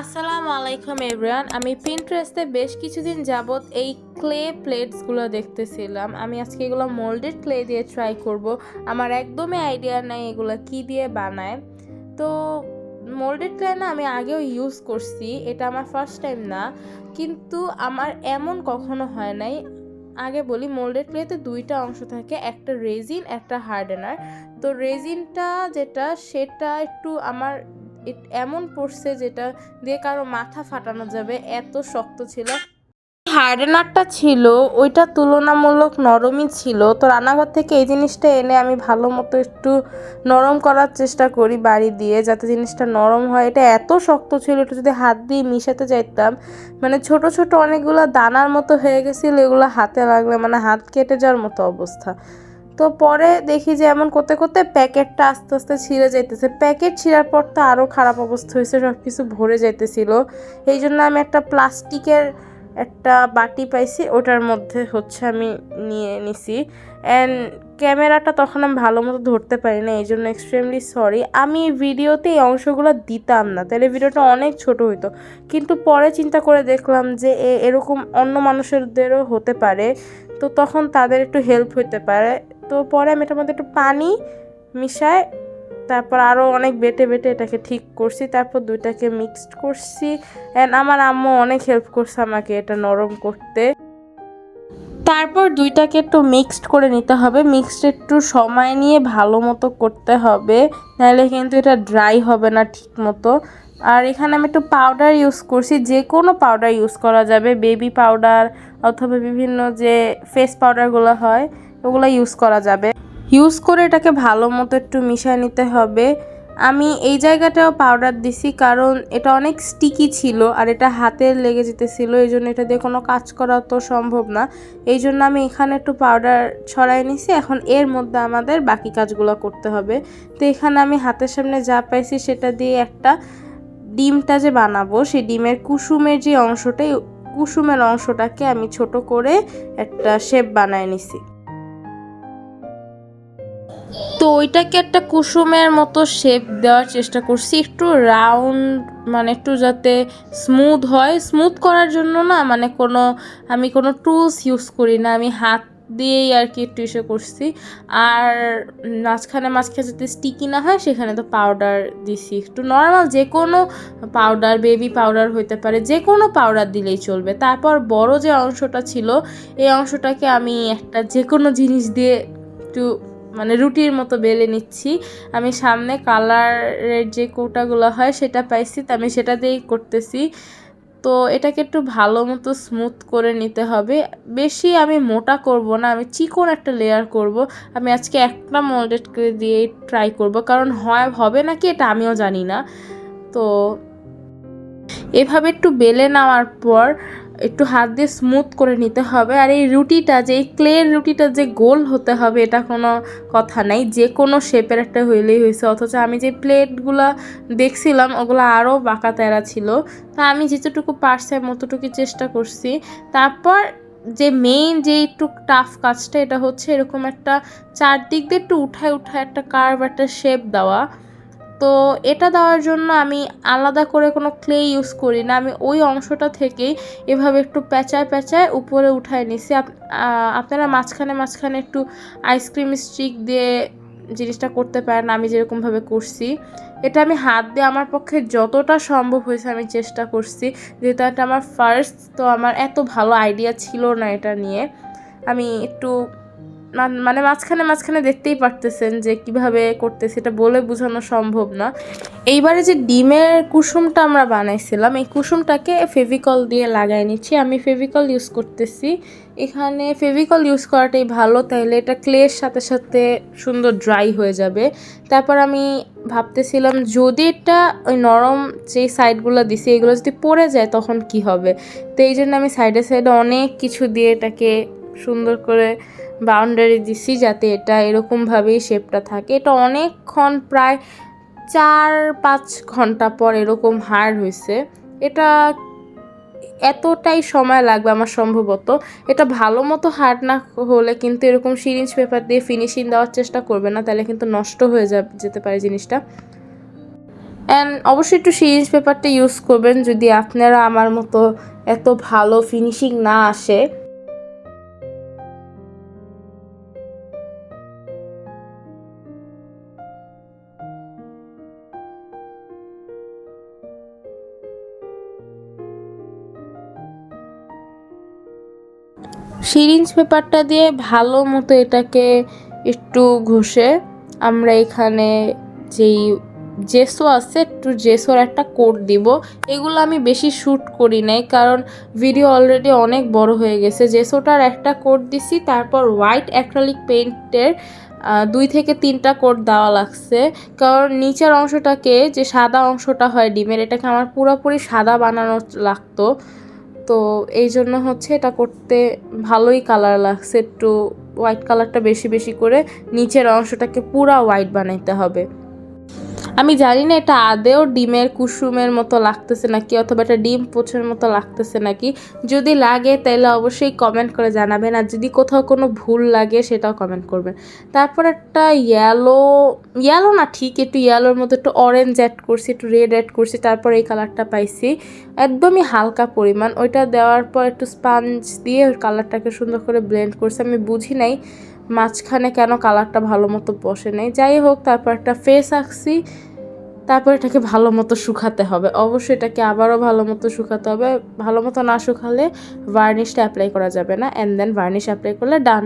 আসসালামু আলাইকুম এভরিওয়ান। আমি পিন্টারেস্টে বেশ কিছুদিন যাবত এই ক্লে প্লেটসগুলো দেখতেছিলাম। আমি আজকে এগুলো মোল্ডেড ক্লে দিয়ে ট্রাই করব। আমার একদমই আইডিয়া নাই এগুলো কি দিয়ে বানায়। তো মোল্ডেড ক্লে না আমি আগেও ইউজ করছি, এটা আমার ফার্স্ট টাইম না, কিন্তু আমার এমন কখনো হয় নাই। আগে বলি, মোল্ডেড ক্লেতে দুইটা অংশ থাকে, একটা রেজিন একটা হার্ডেনার। তো রেজিনটা যেটা সেটা একটু আমার এমন পড়ছে যেটা দিয়ে কারো মাথা ফাটানো যাবে, এত শক্ত ছিল। হার্ডেনারটা ছিল ওইটা তুলনামূলক নরমই ছিল। তো রান্নাঘর থেকে এই জিনিসটা এনে আমি ভালো মতো একটু নরম করার চেষ্টা করি বাড়ি দিয়ে, যাতে জিনিসটা নরম হয়। এটা এত শক্ত ছিল, এটা যদি হাত দিয়ে মিশাতে যাইতাম মানে ছোট ছোট অনেকগুলো দানার মতো হয়ে গেছিলো, এগুলো হাতে লাগলে মানে হাত কেটে যাওয়ার মতো অবস্থা। তো পরে দেখি যে এমন করতে করতে প্যাকেটটা আস্তে আস্তে ছিঁড়ে যাইতেছে। প্যাকেট ছিঁড়ার পর তো আরও খারাপ অবস্থা হয়েছে, সব কিছু ভরে যাইতেছিল। এই জন্য আমি একটা প্লাস্টিকের একটা বাটি পাইছি, ওটার মধ্যে আমি নিয়ে নিছি। অ্যান্ড ক্যামেরাটা তখন আমি ভালো মতো ধরতে পারি না, এই জন্য এক্সট্রিমলি সরি। আমি ভিডিওতে এই অংশগুলো দিতাম না, তাহলে ভিডিওটা অনেক ছোট হইতো। কিন্তু পরে চিন্তা করে দেখলাম যে এরকম অন্য মানুষদেরও হতে পারে, তো তখন তাদের একটু হেল্প হতে পারে। তো পরে আমি এটার মধ্যে একটু পানি মিশাই, তারপর আরও অনেক বেটে বেটে এটাকে ঠিক করছি, তারপর দুইটাকে মিক্সড করছি। অ্যান্ড আমার আম্মু অনেক হেল্প করছে আমাকে এটা নরম করতে। তারপর দুইটাকে একটু মিক্সড করে নিতে হবে, মিক্সড একটু সময় নিয়ে ভালো মতো করতে হবে, নাহলে কিন্তু এটা ড্রাই হবে না ঠিক মতো। আর এখানে আমি একটু পাউডার ইউজ করছি, যে কোনো পাউডার ইউজ করা যাবে, বেবি পাউডার অথবা বিভিন্ন যে ফেস পাউডারগুলো হয় ওগুলো ইউজ করা যাবে। ইউজ করে এটাকে ভালো মতো একটু মিশিয়ে নিতে হবে। আমি এই জায়গাটাও পাউডার দিছি, কারণ এটা অনেক স্টিকি ছিল আর এটা হাতে লেগে যেতেছিল, এই জন্য এটা দিয়ে কোনো কাজ করা তো সম্ভব না। এই জন্য আমি এখানে একটু পাউডার ছড়াই নিছি। এখন এর মধ্যে আমাদের বাকি কাজগুলো করতে হবে। তো এখানে আমি হাতের সামনে যা পাইছি সেটা দিয়ে একটা ডিমটা যে বানাবো, সেই ডিমের কুসুমের যে অংশটা, কুসুমের অংশটাকে আমি ছোট করে একটা শেপ বানায় নিছি। তো ওইটাকে একটা কুসুমের মতো শেপ দেওয়ার চেষ্টা করছি, একটু রাউন্ড, মানে একটু যাতে স্মুথ হয়। স্মুথ করার জন্য না মানে আমি কোনো টুলস ইউজ করি না, আমি হাত দিয়েই আর কি একটু ইসে করছি। আর মাঝখানে যাতে স্টিকি না হয় সেখানে তো পাউডার দিছি, একটু নর্মাল যে কোনো পাউডার, বেবি পাউডার হইতে পারে, যে কোনো পাউডার দিলেই চলবে। তারপর বড় যে অংশটা ছিল এই অংশটাকে আমি একটা যে কোনো জিনিস দিয়ে একটু মানে রুটির মতো বেলে নিচ্ছি। আমি সামনে কালারের যে কৌটাগুলো হয় সেটা পাইছি, তো আমি সেটা দিয়েই করতেছি। তো এটাকে একটু ভালো মতো স্মুথ করে নিতে হবে। বেশি আমি মোটা করব না, আমি চিকন একটা লেয়ার করব। আমি আজকে একটা মোল্ডেড করে দিয়ে ট্রাই করব, কারণ হবে নাকি এটা আমিও জানি না। তো এভাবে একটু বেলে নেওয়ার পর একটু হাত দিয়ে স্মুথ করে নিতে হবে। আর এই রুটিটা, যে এই ক্লের রুটিটা যে গোল হতে হবে এটা কোনো কথা নাই, যে কোনো শেপের একটা হইলেই হয়েছে। অথচ আমি যে প্লেটগুলো দেখছিলাম ওগুলো আরও বাঁকা তেরা ছিল, তা আমি যেতটুকু পারছি মতটুকু চেষ্টা করছি। তারপর যে মেইন যে একটু টাফ কাজটা, এটা হচ্ছে এরকম একটা চারদিক দিয়ে একটু উঠায় একটা কার্ভ, একটা শেপ দেওয়া। তো এটা দেওয়ার জন্য আমি আলাদা করে কোনো ক্লে ইউজ করি না, আমি ওই অংশটা থেকেই এভাবে একটু প্যাঁচায় উপরে উঠায় নিছি। আপনারা মাঝখানে একটু আইসক্রিম স্টিক দিয়ে জিনিসটা করতে পারেন, আমি যেরকমভাবে করছি। এটা আমি হাত দিয়ে আমার পক্ষে যতটা সম্ভব হয়েছে আমি চেষ্টা করছি, যেহেতু এটা আমার ফার্স্ট, তো আমার এত ভালো আইডিয়া ছিল না এটা নিয়ে। আমি একটু মানে মাঝখানে দেখতেই পারতেছেন যে কিভাবে করতেছি, এটা বলে বোঝানো সম্ভব না। এইবারে যে ডিমের কুসুমটা আমরা বানাইছিলাম, এই কুসুমটাকে ফেভিকল দিয়ে লাগাই নিচ্ছি। আমি ফেভিকল ইউজ করতেছি এখানে, ফেভিকল ইউজ করাটাই ভালো, তাইলে এটা ক্লের সাথে সাথে সুন্দর ড্রাই হয়ে যাবে। তারপর আমি ভাবতেছিলাম যদি এটা ওই নরম যে সাইডগুলো দিছি এগুলো যদি পড়ে যায় তখন কি হবে। তো এই জন্য আমি সাইডে অনেক কিছু দিয়ে এটাকে সুন্দর করে বাউন্ডারি দিছি, যাতে এটা এরকমভাবেই শেপটা থাকে। এটা অনেকক্ষণ, প্রায় 4-5 ঘন্টা পর এরকম হার্ড হয়েছে। এটা এতটাই সময় লাগবে আমার সম্ভবত। এটা ভালো মতো হার্ড না হলে কিন্তু এরকম সিরিঞ্জ পেপার দিয়ে ফিনিশিং দেওয়ার চেষ্টা করবে না, তাহলে কিন্তু নষ্ট হয়ে যেতে পারে জিনিসটা। অ্যান্ড অবশ্যই একটু সিরিঞ্জ পেপারটা ইউজ করবেন যদি আপনারা আমার মতো এত ভালো ফিনিশিং না আসে। সিরিঞ্জ পেপারটা দিয়ে ভালো মতো এটাকে একটু ঘষে আমরা এখানে যেই জেসো আছে একটু জেসোর একটা কোট দিব। এগুলো আমি বেশি শ্যুট করি নাই কারণ ভিডিও অলরেডি অনেক বড় হয়ে গেছে। জেসোটার একটা কোট দিছি, তারপর হোয়াইট অ্যাক্রিলিক পেইন্টের 2 থেকে 3টা কোট দেওয়া লাগছে, কারণ নিচের অংশটাকে যে সাদা অংশটা হয় ডিমের, এটাকে আমার পুরোপুরি সাদা বানানো লাগতো। তো এই জন্য হচ্ছে এটা করতে ভালোই কালার লাগছে, একটু হোয়াইট কালারটা বেশি বেশি করে নিচের অংশটাকে পুরা হোয়াইট বানাইতে হবে। আমি জানি না এটা আদেও ডিমের কুসুমের মতো লাগতেছে নাকি, অথবা এটা ডিম পোচের মতো লাগতেছে নাকি। যদি লাগে তাহলে অবশ্যই কমেন্ট করে জানাবেন, আর যদি কোথাও কোনো ভুল লাগে সেটাও কমেন্ট করবেন। তারপর একটা ইয়েলো না, ঠিক একটু ইয়েলোর মতো একটু অরেঞ্জ অ্যাড করছি, একটু রেড অ্যাড করছি, তারপর এই কালারটা পাইছি একদমই হালকা পরিমাণ। ওইটা দেওয়ার পর একটু স্পাঞ্জ দিয়ে ওই কালারটাকে সুন্দর করে ব্লেন্ড করছি। আমি বুঝি নাই মাঝখানে কেন কালারটা ভালো মতো বসে নেই, যাই হোক। তারপর একটা ফেস আঁকছি, তারপর এটাকে ভালো মতো শুকাতে হবে। অবশ্যই এটাকে আবারও ভালো মতো শুকাতে হবে, ভালো মতো না শুকালে ভার্নিশটা অ্যাপ্লাই করা যাবে না, অ্যান্ড দেন ভার্নিশ অ্যাপ্লাই করলে ডান।